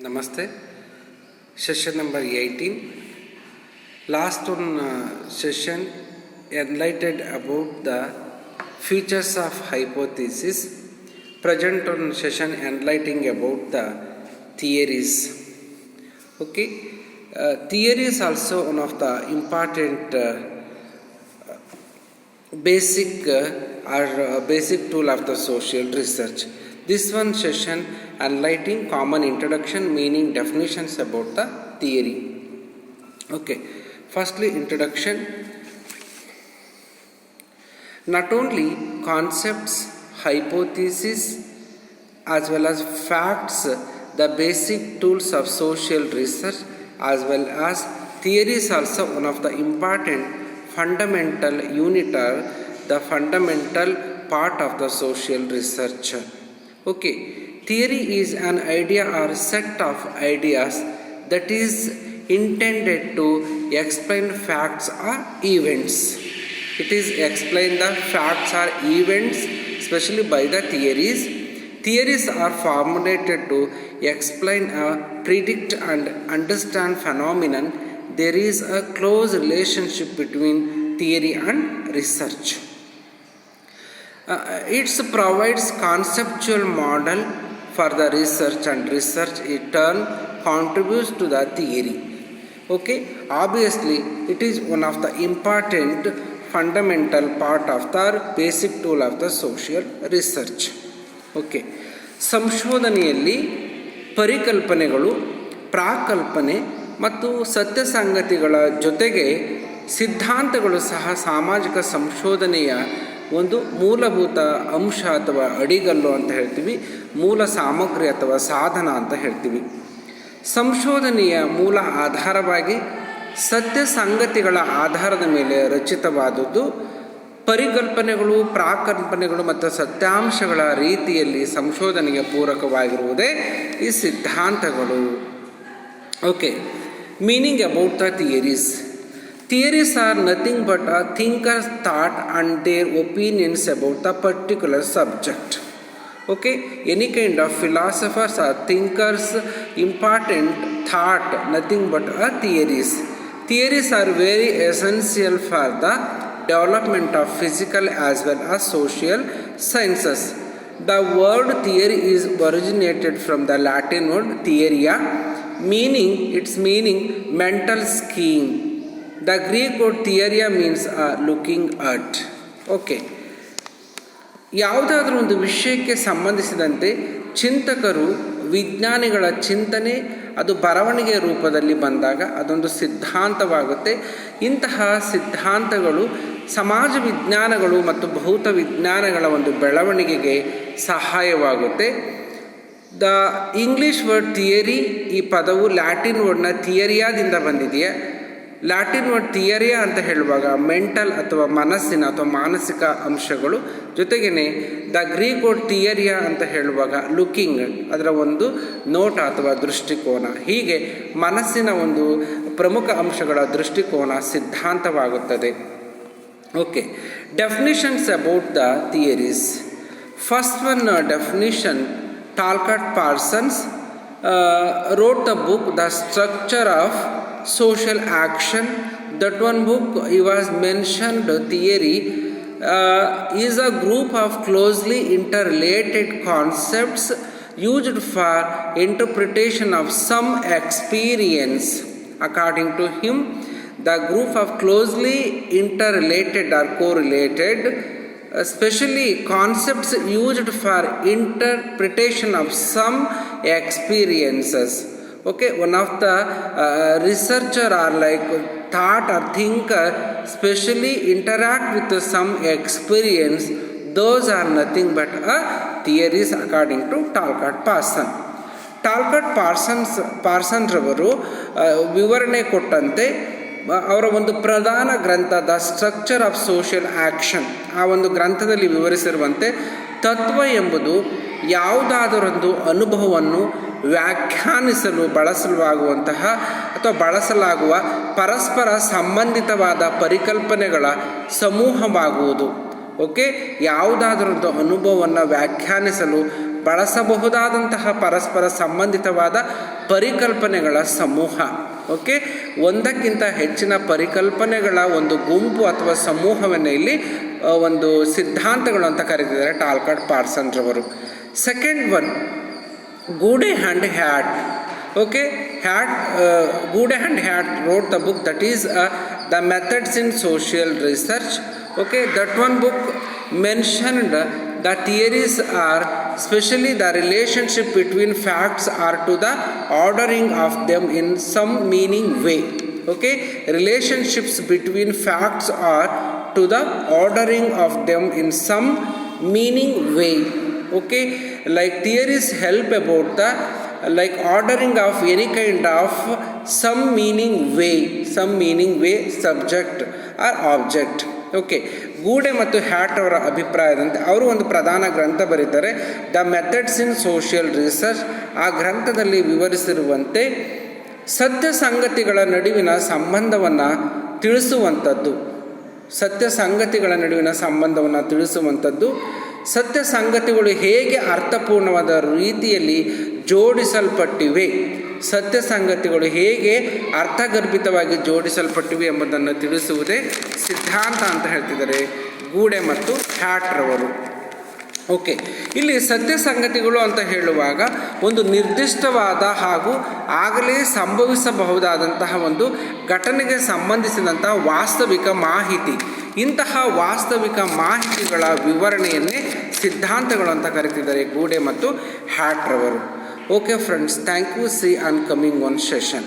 Namaste. Session number 18. Last one session enlightened about the features of hypothesis. Present on session enlightening about the theories. Okay. Theory is also one of the important basic tool of the social research. This one session enlightening common introduction, meaning, definitions about the theory. Okay, firstly introduction. Not only concepts, hypotheses as well as facts, the basic tools of social research, as well as theory is also one of the important fundamental unit or the fundamental part of the social research. Okay, theory is an idea or set of ideas that is intended to explain facts or events. It is explain the facts or events, especially by the theories. Theories are formulated to explain, predict and understand phenomenon. There is a close relationship between theory and research. It provides conceptual model for the research, and research in turn contributes to the theory. Okay, obviously it is one of the important fundamental part of the basic tool of the social research. Okay, ಸಂಶೋಧನೆಯಲ್ಲಿ ಪರಿಕಲ್ಪನೆಗಳು, ಪ್ರಾಕಲ್ಪನೆ ಮತ್ತು ಸತ್ಯ ಸಂಗತಿಗಳ ಜೊತೆಗೆ ಸಿದ್ಧಾಂತಗಳು ಸಹ ಸಾಮಾಜಿಕ ಸಂಶೋಧನೆಯ ಒಂದು ಮೂಲಭೂತ ಅಂಶ ಅಥವಾ ಅಡಿಗಲ್ಲು ಅಂತ ಹೇಳ್ತೀವಿ, ಮೂಲ ಸಾಮಗ್ರಿ ಅಥವಾ ಸಾಧನ ಅಂತ ಹೇಳ್ತೀವಿ. ಸಂಶೋಧನೆಯ ಮೂಲ ಆಧಾರವಾಗಿ ಸತ್ಯ ಸಂಗತಿಗಳ ಆಧಾರದ ಮೇಲೆ ರಚಿತವಾದದ್ದು ಪರಿಕಲ್ಪನೆಗಳು, ಪ್ರಾಕಲ್ಪನೆಗಳು ಮತ್ತು ಸತ್ಯಾಂಶಗಳ ರೀತಿಯಲ್ಲಿ ಸಂಶೋಧನೆಗೆ ಪೂರಕವಾಗಿರುವುದೇ ಈ ಸಿದ್ಧಾಂತಗಳು. Okay, meaning about the theories. Theories are nothing but a thinker's thought and their opinions about the particular subject. Okay, any kind of philosophers or thinkers' important thought, nothing but a theories. Theories are very essential for the development of physical as well as social sciences. The word theory is originated from the Latin word theoria, its meaning mental scheme. The Greek word theoria means looking at. Okay, ಯಾವುದಾದ್ರೂ ಒಂದು ವಿಷಯಕ್ಕೆ ಸಂಬಂಧಿಸಿದಂತೆ ಚಿಂತಕರು, ವಿಜ್ಞಾನಿಗಳ ಚಿಂತನೆ ಅದು ಬರವಣಿಗೆ ರೂಪದಲ್ಲಿ ಬಂದಾಗ ಅದೊಂದು ಸಿದ್ಧಾಂತವಾಗುತ್ತೆ. ಇಂತಹ ಸಿದ್ಧಾಂತಗಳು ಸಮಾಜ ವಿಜ್ಞಾನಗಳು ಮತ್ತು ಭೌತ ವಿಜ್ಞಾನಗಳ ಒಂದು ಬೆಳವಣಿಗೆಗೆ ಸಹಾಯವಾಗುತ್ತೆ. ದ ಇಂಗ್ಲಿಷ್ ವರ್ಡ್ ಥಿಯರಿ, ಈ ಪದವು ಲ್ಯಾಟಿನ್ ವರ್ಡ್ನ ಥಿಯರಿಯಾದಿಂದ ಬಂದಿದೆಯೇ. ಲ್ಯಾಟಿನ್ ವರ್ಡ್ ಥಿಯರಿಯಾ ಅಂತ ಹೇಳುವಾಗ ಮೆಂಟಲ್ ಅಥವಾ ಮನಸ್ಸಿನ ಅಥವಾ ಮಾನಸಿಕ ಅಂಶಗಳು, ಜೊತೆಗೇ ದ ಗ್ರೀಕ್ ವರ್ಡ್ ಥಿಯರಿಯಾ ಅಂತ ಹೇಳುವಾಗ ಲುಕಿಂಗ್, ಅದರ ಒಂದು ನೋಟ ಅಥವಾ ದೃಷ್ಟಿಕೋನ. ಹೀಗೆ ಮನಸ್ಸಿನ ಒಂದು ಪ್ರಮುಖ ಅಂಶಗಳ ದೃಷ್ಟಿಕೋನ ಸಿದ್ಧಾಂತವಾಗುತ್ತದೆ. Okay, definitions about the theories. First one definition, Talcott Parsons wrote the book The Structure of Social Action. That one book he was mentioned. Theory is a group of closely interrelated concepts used for interpretation of some experience. According to him, the group of closely interrelated or correlated, especially concepts used for interpretation of some experiences. Okay, one of the researcher or like thought or thinker specially interact with some experience, those are nothing but theories according to Talcott Parsons. Talcott Parsons ರವರು ವಿವರಣೆ ಕೊಟ್ಟಂತೆ ಅವರ ಒಂದು ಪ್ರಧಾನ ಗ್ರಂಥ the structure of social action, ಆ ಒಂದು ಗ್ರಂಥದಲ್ಲಿ ವಿವರಿಸಿರುವಂತೆ ತತ್ವ ಎಂಬುದು ಯಾವುದಾದರೊಂದು ಅನುಭವವನ್ನು ವ್ಯಾಖ್ಯಾನಿಸಲು ಬಳಸಲಾಗುವಂತಹ ಅಥವಾ ಬಳಸಲಾಗುವ ಪರಸ್ಪರ ಸಂಬಂಧಿತವಾದ ಪರಿಕಲ್ಪನೆಗಳ ಸಮೂಹವಾಗುವುದು. ಓಕೆ, ಯಾವುದಾದರೊಂದು ಅನುಭವವನ್ನು ವ್ಯಾಖ್ಯಾನಿಸಲು ಬಳಸಬಹುದಾದಂತಹ ಪರಸ್ಪರ ಸಂಬಂಧಿತವಾದ ಪರಿಕಲ್ಪನೆಗಳ ಸಮೂಹ. ಓಕೆ, ಒಂದಕ್ಕಿಂತ ಹೆಚ್ಚಿನ ಪರಿಕಲ್ಪನೆಗಳ ಒಂದು ಗುಂಪು ಅಥವಾ ಸಮೂಹವನ್ನು ಇಲ್ಲಿ ಒಂದು ಸಿದ್ಧಾಂತಗಳು ಅಂತ ಕರೀತಿದ್ದಾರೆ ಟಾಲ್ಕಾಟ್ ಪಾರ್ಸನ್ ರವರು. Second one, Goode and Hatt. Okay, Goude and Hatt wrote the book that is The Methods in Social Research. Okay, that one book mentioned the theories are especially the relationship between facts are to the ordering of them in some meaning way. Okay, relationships between facts are to the ordering of them in some meaning way. Okay, like theories help about the ordering of any kind of some meaning way subject or object. Okay, Goode ಮತ್ತು Hatt ಅವರ ಅಭಿಪ್ರಾಯದಂತೆ ಅವರು ಒಂದು ಪ್ರಧಾನ ಗ್ರಂಥ ಬರೀತಾರೆ, the methods in social research. ಆ ಗ್ರಂಥದಲ್ಲಿ ವಿವರಿಸಿರುವಂತೆ ಸತ್ಯ ಸಂಗತಿಗಳ ನಡುವಿನ ಸಂಬಂಧವನ್ನು ತಿಳಿಸುವಂಥದ್ದು, ಸತ್ಯ ಸಂಗತಿಗಳು ಹೇಗೆ ಅರ್ಥಪೂರ್ಣವಾದ ರೀತಿಯಲ್ಲಿ ಜೋಡಿಸಲ್ಪಟ್ಟಿವೆ, ಸತ್ಯ ಸಂಗತಿಗಳು ಹೇಗೆ ಅರ್ಥಗರ್ಭಿತವಾಗಿ ಜೋಡಿಸಲ್ಪಟ್ಟಿವೆ ಎಂಬುದನ್ನು ತಿಳಿಸುವುದೇ ಸಿದ್ಧಾಂತ ಅಂತ ಹೇಳ್ತಿದ್ದಾರೆ ಗೂಡೆ ಮತ್ತು ಹ್ಯಾಟ್ ರವರು. ಓಕೆ, ಇಲ್ಲಿ ಸತ್ಯ ಸಂಗತಿಗಳು ಅಂತ ಹೇಳುವಾಗ ಒಂದು ನಿರ್ದಿಷ್ಟವಾದ ಹಾಗೂ ಆಗಲೇ ಸಂಭವಿಸಬಹುದಾದಂತಹ ಒಂದು ಘಟನೆಗೆ ಸಂಬಂಧಿಸಿದಂತಹ ವಾಸ್ತವಿಕ ಮಾಹಿತಿ, ಇಂತಹ ವಾಸ್ತವಿಕ ಮಾಹಿತಿಗಳ ವಿವರಣೆಯನ್ನೇ ಸಿದ್ಧಾಂತಗಳು ಅಂತ ಕರೀತಿದ್ದಾರೆ ಗೂಡೆ ಮತ್ತು ಹ್ಯಾಟ್ ರವರು. Okay friends, thank you. See you on coming one session.